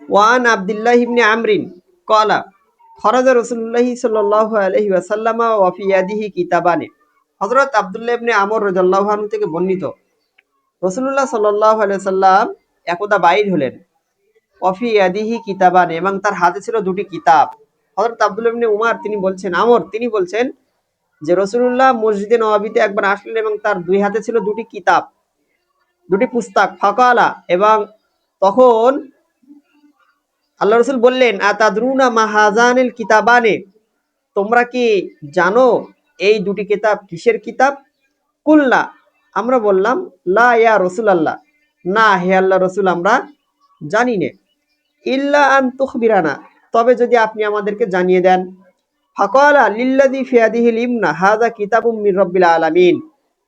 One Abdullah ইবনে আমরিন ক্বালা খরাজা রাসূলুল্লাহ সাল্লাল্লাহু আলাইহি ওয়াসাল্লাম ওয়া ফি ইয়াদিহি কিতাবানি। হযরত আব্দুল্লাহ ইবনে আমর রাদিয়াল্লাহু আনহু থেকে বর্ণিত, রাসূলুল্লাহ সাল্লাল্লাহু আলাইহি ওয়াসাল্লাম একদা বাইর হলেন, ওয়া ফি ইয়াদিহি কিতাবানি, এবং তার হাতে ছিল দুটি কিতাব। হযরত আব্দুল্লাহ ইবনে উমর তিনি বলছেন যে রাসূলুল্লাহ মসজিদে নববীতে একবার আসলেন এবং তার দুই হাতে ছিল দুটি কিতাব, দুটি পুস্তক। ফাকালা, এবং তখন আল্লাহ রসুল বললেন, আতাদরুনা মা হাযানিল কিতাবানে, তোমরা কি জানো এই দুটি কিতাব কিসের কিতাব? কুলনা, আমরা বললাম, লা ইয়া রাসূলুল্লাহ, না হে আল্লাহ রসুল, আমরা জানি নে। ইল্লা আন তুখবিরানা, তবে যদি আপনি আমাদেরকে জানিয়ে দেন। ফাকালা লিল্লাযী ফি ইয়াদিহিল ইমনা হাযা কিতাবুম মির রাব্বিল আলামিন।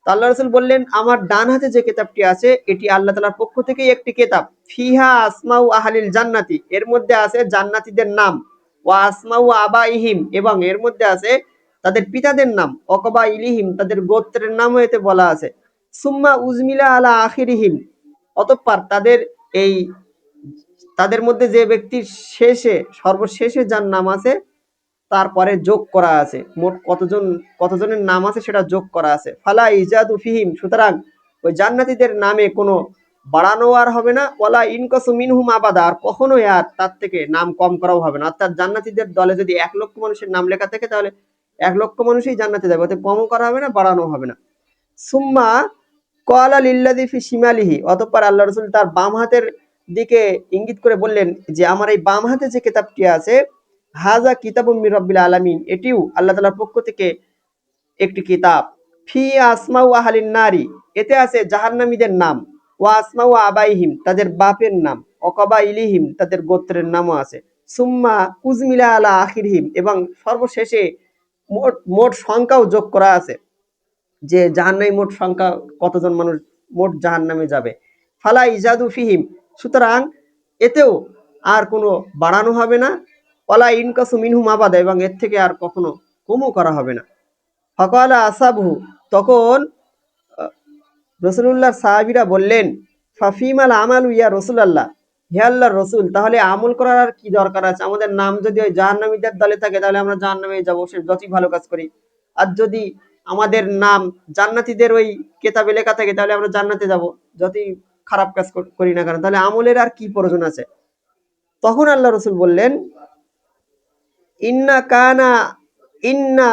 আল্লাহ রাসূল বললেন, আমার ডান হাতে যে কিতাবটি আছে এটি আল্লাহ তাআলার পক্ষ থেকেই একটি কিতাব। ফিহা আসমাউ আহলিল জান্নাতি, এর মধ্যে আছে জান্নাতীদের নাম। ওয়া আসমাউ আবাইহিম, এবং এর মধ্যে আছে তাদের পিতাদের নাম। অকবা ইলিহিম, তাদের গোত্রের নামও এতে বলা আছে। সুম্মা উজমিলা আলা আখিরিহিম, অতঃপর তাদের মধ্যে যে ব্যক্তির সর্বশেষে যার নাম আছে তারপরে যোগ করা আছে। মোট কতজনের নাম আছে সেটা যোগ করা আছে। ফালা ইজাদু ফিহিম, সুতরাং ওই জান্নাতীদের নামে কোনো বাড়ানো আর হবে না। ওয়ালা ইনকাসু মিনহুম আবাদা, আর কখনোই আর তার থেকে নাম কম করাও হবে না। অর্থাৎ জান্নাতীদের দলে যদি 1,00,000 মানুষের নাম লেখা থাকে তাহলে 1,00,000 মানুষই জান্নাতে যাবে, ওতে কমও করা হবে না, বাড়ানো হবে না। সুম্মা ক্বালা লিল্লাযী ফি শিমালিহি, অতঃপর আল্লাহ রাসূল তার বাম হাতের দিকে ইঙ্গিত করে বললেন যে আমার এই বাম হাতে যে কিতাবটি আছে, হাযা কিতাবুম মির রাব্বিল আলামিন, এটিও আল্লাহ তাআলার পক্ষ থেকে একটি কিতাব। ফি আসমাউ আহলিন নারি, এতে আছে জাহান্নামীদের নাম। ওয়া আসমাউ আবাইহিম, তাদের বাপের নাম। অকবা ইলিহিম, তাদের গোত্রের নামও আছে। সুম্মা উজমিলা আলা আখিরহিম, এবং সর্বশেষে মোট মোট সংখ্যাও যোগ করা আছে যে জাহান্নামী মোট সংখ্যা কতজন মানুষ মোট জাহান্নামে যাবে। ফালা ইজাদু ফিহিম, সুতরাং এতেও আর কোনো বাড়ানো হবে না। ওয়ালা ইনকাসু মিনহুম আবাদা, এবং এর থেকে আর কখনো কমও করা হবে না। ফাকালা আসাবহু, তখন রসুলুল্লাহর সাহাবীরা বললেন, ফাফিমাল আমালু ইয়া রাসূলুল্লাহ, হে আল্লাহর রসুল, তাহলে আমল করার আর কি দরকার আছে? আমাদের নাম যদি ওই জাহান্নামীদের দলে থাকে তাহলে আমরা জাহান্নামে যাবো, সে যতই ভালো কাজ করি। আর যদি আমাদের নাম জান্নাতীদের ওই কেতাবে লেখা থাকে তাহলে আমরা জান্নাতে যাব, যতই খারাপ কাজ করি না কেন। তাহলে আমলের আর কি প্রয়োজন আছে? তখন আল্লাহ রসুল বললেন, ইন্না কানা ইন্না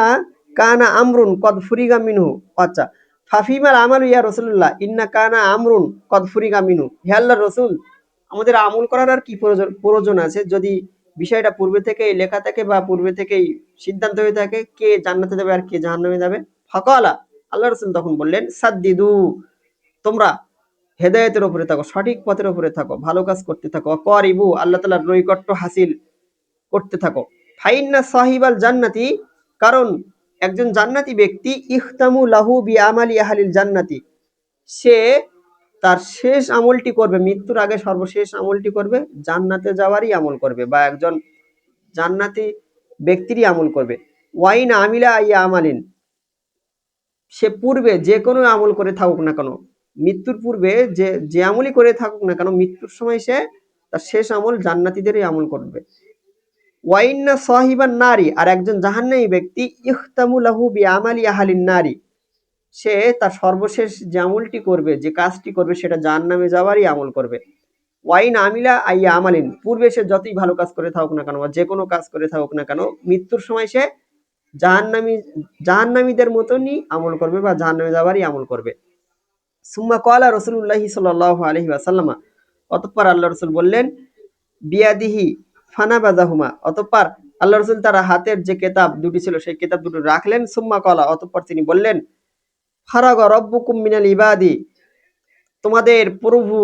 কানা আমরুন কদ ফুরিগা মিনহু। আচ্ছা, ফাফিমাল আমালু ইয়া রাসূলুল্লাহ ইন্না কানা আমরুন কদ ফুরিগা মিনহু, হে আল্লাহর রাসূল, আমাদের আমল করার আর কি প্রয়োজন আছে? যদি বিষয়টা পূর্বে থেকেই লেখা থাকে বা পূর্বে থেকেই সিদ্ধান্ত হয়ে থাকে কে জান্নাতে যাবে আর কে জাহান্নামে যাবে। ফাকালা, আল্লাহ রাসূল তখন বললেন, সাদ্দিদু, তোমরা হেদায়েতের উপরে থাকো, সঠিক পথের উপরে থাকো, ভালো কাজ করতে থাকো। করিবু, আল্লাহ তাআলার নৈকট্য হাসিল করতে থাকো। ফাইন্না সাহিবাল জান্নাতি, কারণ একজন জান্নাতি ব্যক্তি ইখতামু লাহু বিআমালি আহলিল জান্নাতি, সে তার শেষ আমলটি করবে, মৃত্যুর আগে সর্বশেষ আমলটি করবে জান্নাতে যাওয়ারই আমল করবে, বা একজন জান্নাতি ব্যক্তিরই আমল করবে। ওয়াইন আমিলা আইয়া আমালিন, সে পূর্বে যে কোনো আমল করে থাকুক না কেন, মৃত্যুর পূর্বে যে যে আমলই করে থাকুক না কেন, মৃত্যুর সময় সে তার শেষ আমল জান্নাতীদেরই আমল করবে। ওয়াইন্না সাহিবান নারী, আর একজন জাহান্নামী ব্যক্তি ইখতামু লাহু বিআমালি আহলিন নারী, সে তার সর্বশেষ যে আমলটি করবে, যে কাজটি করবে, সেটা জাহান্নামে যাওয়ারই আমল করবে। ওয়াইন আমিলা আইয়া আমালিন, পূর্বে সে যতই ভালো কাজ করে থাকুক না কেন বা যে কোনো কাজ করে থাকুক না কেন, মৃত্যুর সময় সে জাহান্নামীদের মতনই আমল করবে বা জাহান্নামে যাওয়ারই আমল করবে। সুম্মা ক্বালা রাসূলুল্লাহ সাল্লাল্লাহু আলাইহি ওয়াসাল্লাম, অতঃপর আল্লাহ রাসূল বললেন, বিয়াদিহি ফানাবাযাহুমা, অতঃপর আল্লাহ রাসূল তার হাতের যে কিতাব দুটি ছিল সেই কিতাব দুটো রাখলেন। সুম্মা ক্বালা, অতঃপর তিনি বললেন, ফারাগা রাব্বুকুম মিনাল ইবাদি, তোমাদের প্রভু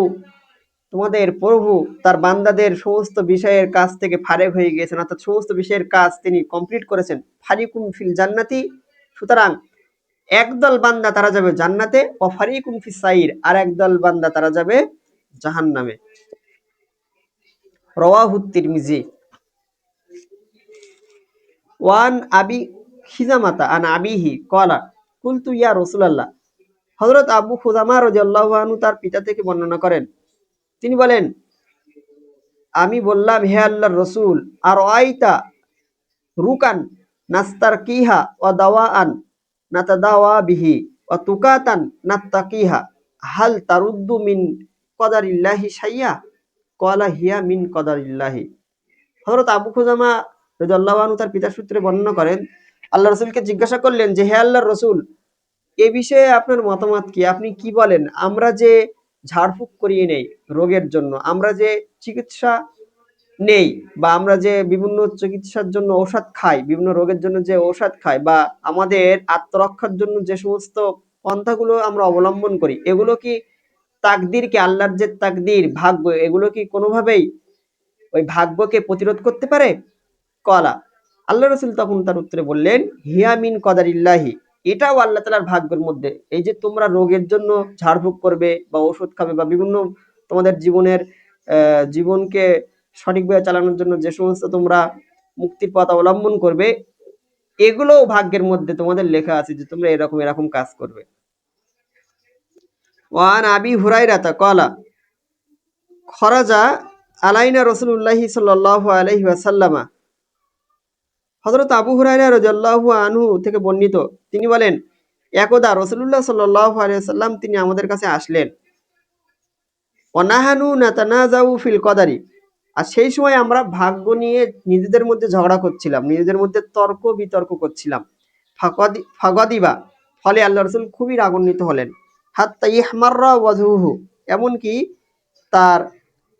তোমাদের প্রভু তার বান্দাদের সমস্ত বিষয়ের কাজ থেকে ফারেক হয়ে গিয়েছেন, অর্থাৎ সমস্ত বিষয়ের কাজ তিনি কমপ্লিট করেছেন। ফারিকুম ফিল জান্নাতি, সুতরাং একদল বান্দা তারা যাবে জান্নাতে, ও ফারিকুম ফিস সাইর, আর একদল বান্দা তারা যাবে জাহান্নামে। রাওয়াহু তিরমিজি। ওয়ান আবি খিজামাতা আন আবিহি ক্বালা কুলতু ইয়া রাসূলুল্লাহ, হযরত আবু খুজামা রাদিয়াল্লাহু আনহু তার পিতা থেকে বর্ণনা করেন, তিনি বলেন, আমি বললাম, হে আল্লাহর রসুল, আর আইতা রুকান নাস্তার কিহা ও দাওয়ান নাতাদাওয়া বিহি ও তুকাতান নাত্তাকিহা হাল তারুদ্দু মিন কদারিল্লাহি শাইয়া কলা হিয়া মিন কদারিল্লাহি। হযরত আবু খুজামা রাদিয়াল্লাহু আনহু তার পিতার সূত্রে বর্ণনা করেন, আল্লাহ রসুলকে জিজ্ঞাসা করলেন যে, হে আল্লাহর রসুল, এ বিষয়ে আপনার মতামত কি? আপনি কি বলেন? আমরা যে ঝাড়ফুঁক করিয়ে নেই রোগের জন্য, আমরা যে চিকিৎসা নেই, বা আমরা যে বিভিন্ন চিকিৎসার জন্য ঔষধ খাই, বিভিন্ন রোগের জন্য যে ঔষধ খাই, বা আমাদের আত্মরক্ষার জন্য যে সমস্ত পন্থাগুলো আমরা অবলম্বন করি, এগুলো কি তাকদিরকে, আল্লাহর যে তাকদির, ভাগ্য, এগুলো কি কোনোভাবেই ওই ভাগ্যকে প্রতিরোধ করতে পারে? কলা, আল্লাহ রসুল তখন তার উত্তরে বললেন, হিয়া মিন কদারিল্লাহি, এটাও আল্লাহ তাআলার ভাগ্যের মধ্যে। এই যে তোমরা রোগের জন্য ঝাড়ফুঁক করবে বা ওষুধ খাবে বা বিভিন্ন তোমাদের জীবনকে সঠিকভাবে চালানোর জন্য যে সমস্ত তোমরা মুক্তির পথ অবলম্বন করবে, এগুলোও ভাগ্যের মধ্যে তোমাদের লেখা আছে যে তোমরা এরকম এরকম কাজ করবে। ওয়ান আবি হুরাইরাতা কলা খরাজা আলাইনা রাসূলুল্লাহি সাল্লাল্লাহু আলাইহি ওয়াসাল্লামা। হযরত আবু হুরায়রা রাদিয়াল্লাহু আনহু থেকে বর্ণিত, তিনি বলেন, একদা রাসূলুল্লাহ সাল্লাল্লাহু আলাইহি ওয়াসাল্লাম তিনি আমাদের কাছে আসলেন। ওয়ানাহানু নাতানাজাউ ফিল কদারি, আর সেই সময় আমরা ভাগ্য নিয়ে নিজেদের মধ্যে ঝগড়া করছিলাম, নিজেদের মধ্যে তর্ক বিতর্ক করছিলাম। ফাগাদিবা, ফলে আল্লাহ রাসূল খুবই রাগান্বিত হলেন। হাত্তা ইহমাররা ওয়াজহুহু, এমনকি তার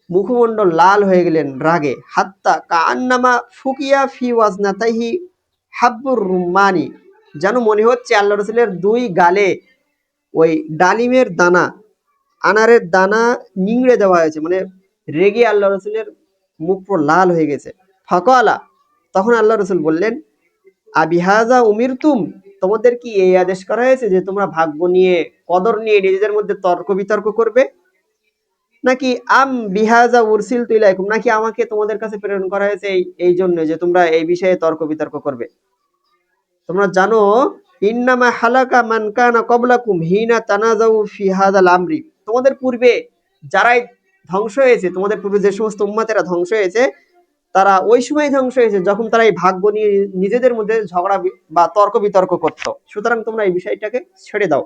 মুখমণ্ডল লাল হয়ে গেলেন রাগে। হাত্তা কাআন্নামা ফুকিয়া ফি ওয়াজনাতাইহি হাব্বুর রুম্মানি, যেন মনে হচ্ছে আল্লাহ রসুলের দুই গালে ওই ডালিমের দানা, আনারের দানা নিংড়ে দেওয়া হয়েছে, মানে রেগে আল্লাহ রসুলের মুখ পুরো লাল হয়ে গেছে। ফাকালা, তখন আল্লাহ রসুল বললেন, আবিহাজা উমিরতুম, তোমাদের কি এই আদেশ করা হয়েছে যে তোমরা ভাগ্য নিয়ে, কদর নিয়ে নিজেদের মধ্যে তর্ক বিতর্ক করবে? নাকি আম বিহাজা উরসিলতু ইলাইকুম, নাকি আমাকে তোমাদের কাছে প্রেরণ করা হয়েছে এই জন্য যে তোমরা এই বিষয়ে তর্ক বিতর্ক করবে? তোমরা জানো, ইন্নামা হালাকা মান কানা ক্বাবলাকুম হিনা তানাজাউ ফি হাযাল আমরি, তোমাদের পূর্বে যারাই ধ্বংস হয়েছে, তোমাদের পূর্বে যে সমস্ত উম্মতেরা ধ্বংস হয়েছে, তারা ওই সময় ধ্বংস হয়েছে যখন তারা এই ভাগ্য নিয়ে নিজেদের মধ্যে ঝগড়া বা তর্ক বিতর্ক করত। সুতরাং তোমরা এই বিষয়টাকে ছেড়ে দাও।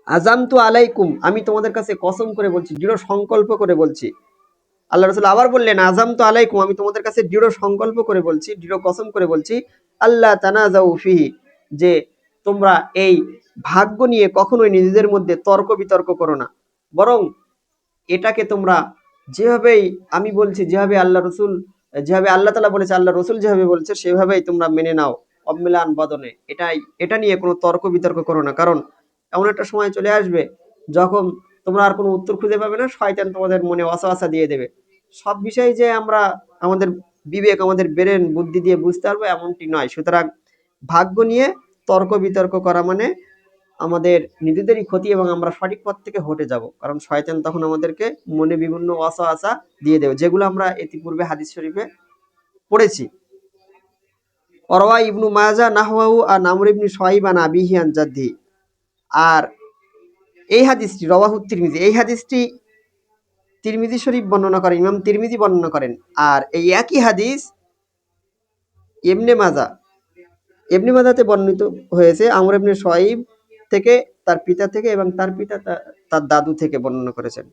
আজামতু আলাইকুম, আমি তোমাদের কাছে কসম করে বলছি, দৃঢ় সংকল্প করে বলছি। আল্লাহ রাসূল আবার বললেন, আজামতু আলাইকুম, আমি তোমাদের কাছে দৃঢ় সংকল্প করে বলছি, দৃঢ় কসম করে বলছি, আল্লাহ তানাজাউ ফিহি, যে তোমরা এই ভাগ্য নিয়ে কখনোই নিজেদের মধ্যে তর্ক বিতর্ক করো না, বরং এটাকে তোমরা যেভাবেই আমি বলছি, যেভাবে আল্লাহ রসুল, যেভাবে আল্লাহ তাআলা বলেছে, আল্লাহ রসুল যেভাবে বলছে সেভাবেই তোমরা মেনে নাও অম্মিলান বদনে। এটা নিয়ে কোনো তর্ক বিতর্ক করো না, কারণ এমন একটা সময় চলে আসবে যখন তোমরা আর কোনো উত্তর খুঁজে পাবে না, শয়তান তোমাদের মনে ওয়াসওয়াসা দিয়ে দেবে। সব বিষয় যে আমরা আমাদের বিবেক, আমাদের ব্রেন, বুদ্ধি দিয়ে বুঝতে পারবো এমনটি নয়। সুতরাং ভাগ্য নিয়ে তর্ক বিতর্ক করা মানে আমাদের নিজেদেরই ক্ষতি, এবং আমরা সঠিক পথ থেকে হটে যাব, কারণ শয়তান তখন আমাদেরকে মনে বিভিন্ন ওয়াসওয়াসা দিয়ে দেবে, যেগুলো আমরা ইতিপূর্বে হাদিস শরীফে পড়েছি। ওয়ারাওয়া ইবনু মাজাহ নাহওয়াহু আন আমর ইবনে শুআইব আন আবিহি আন জাদ্দিহি, আর এই হাদিসটি রাওয়াহু তিরমিজি, এই হাদিসটি তিরমিজি শরীফ বর্ণনা করেন, ইমাম তিরমিজি বর্ণনা করেন। আর এই একই হাদিস ইবনে মাজাহ, ইবনে মাজাহতে বর্ণিত হয়েছে আমর ইবনে শুআইব থেকে, তার পিতা থেকে, এবং তার পিতা তার দাদু থেকে বর্ণনা করেছেন।